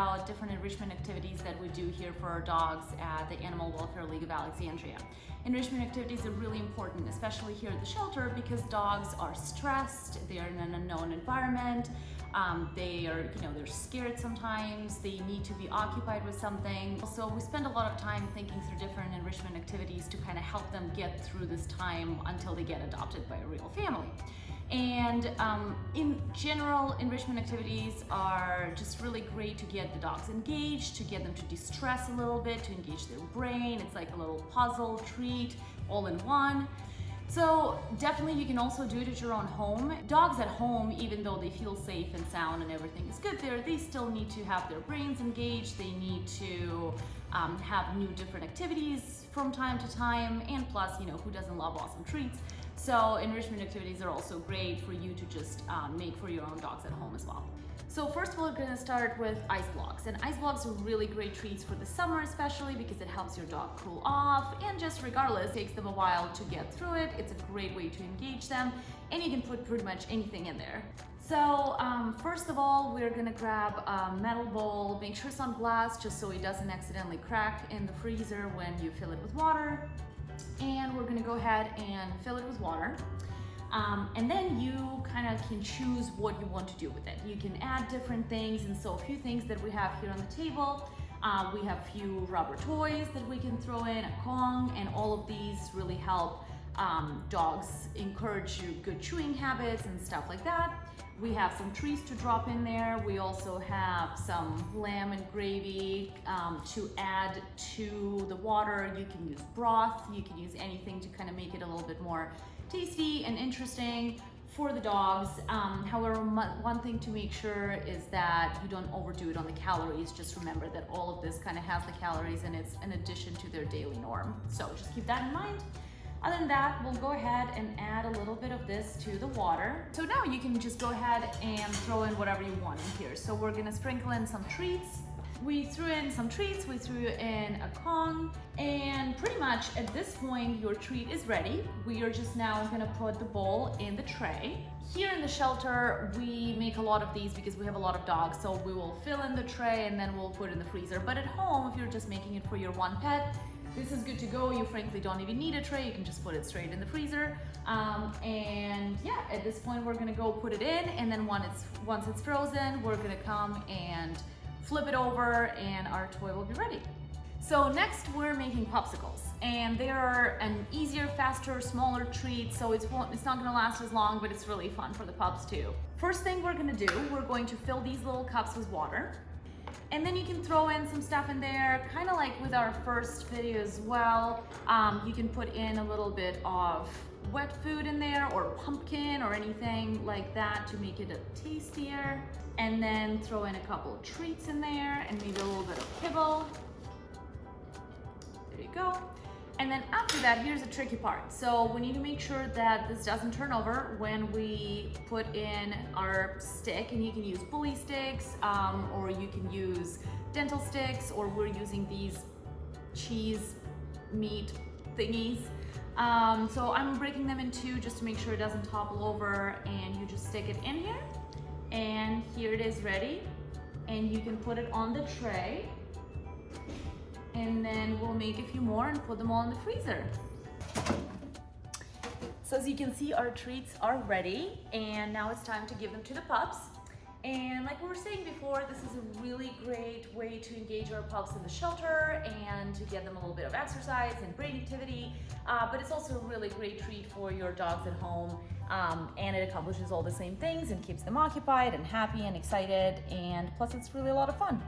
about different enrichment activities that we do here for our dogs at the Animal Welfare League of Alexandria. Enrichment activities are really important, especially here at the shelter, because dogs are stressed, they are in an unknown environment, they're scared sometimes, they need to be occupied with something. So we spend a lot of time thinking through different enrichment activities to kind of help them get through this time until they get adopted by a real family. And in general, enrichment activities are just really great to get the dogs engaged, to get them to de-stress a little bit, to engage their brain. It's like a little puzzle treat all in one. So definitely you can also do it at your own home. Dogs at home, even though they feel safe and sound and everything is good there, they still need to have their brains engaged. They need to have new different activities from time to time. And plus, who doesn't love awesome treats? So enrichment activities are also great for you to just make for your own dogs at home as well. So first we're going to start with ice blocks, and ice blocks are really great treats for the summer, especially because it helps your dog cool off, and just regardless, it takes them a while to get through it. It's a great way to engage them, and you can put pretty much anything in there. So first of all, we're gonna grab a metal bowl, make sure it's on glass just so it doesn't accidentally crack in the freezer when you fill it with water. And we're gonna go ahead and fill it with water. And then you kind of can choose what you want to do with it. You can add different things, and so a few things that we have here on the table. We have a few rubber toys that we can throw in, a Kong, and all of these really help dogs encourage good chewing habits and stuff like that. We have some treats to drop in there. We also have some lamb and gravy to add to the water. You can use broth, you can use anything to kind of make it a little bit more tasty and interesting for the dogs. However, one thing to make sure is that you don't overdo it on the calories. Just remember that all of this kind of has the calories, and it's in addition to their daily norm. So just keep that in mind. Other than that, we'll go ahead and add a little bit of this to the water. So now you can just go ahead and throw in whatever you want in here. So we're gonna sprinkle in some treats. We threw in some treats, we threw in a Kong, and pretty much at this point your treat is ready. We are just now gonna put the bowl in the tray. Here in the shelter, we make a lot of these because we have a lot of dogs, so we will fill in the tray and then we'll put it in the freezer. But at home, if you're just making it for your one pet, this is good to go. You frankly don't even need a tray. You can just put it straight in the freezer. And yeah, at this point, we're gonna go put it in, and then once it's frozen, we're gonna come and flip it over and our toy will be ready. So next we're making popsicles, and they are an easier, faster, smaller treat, so it's not gonna last as long, but it's really fun for the pups too. First thing we're gonna do, we're going to fill these little cups with water. And then you can throw in some stuff in there, kind of like with our first video as well. You can put in a little bit of wet food in there, or pumpkin, or anything like that to make it tastier. And then throw in a couple of treats in there, and maybe a little bit of kibble. There you go. And then after that, here's the tricky part. So we need to make sure that this doesn't turn over when we put in our stick, and you can use bully sticks, or you can use dental sticks, or we're using these cheese meat thingies. So I'm breaking them in two just to make sure it doesn't topple over, and you just stick it in here, and here it is ready. And you can put it on the tray, and then we'll make a few more and put them all in the freezer. So as you can see, our treats are ready, and now it's time to give them to the pups. And like we were saying before, this is a really great way to engage our pups in the shelter and to get them a little bit of exercise and brain activity, but it's also a really great treat for your dogs at home, and it accomplishes all the same things and keeps them occupied and happy and excited, and plus it's really a lot of fun.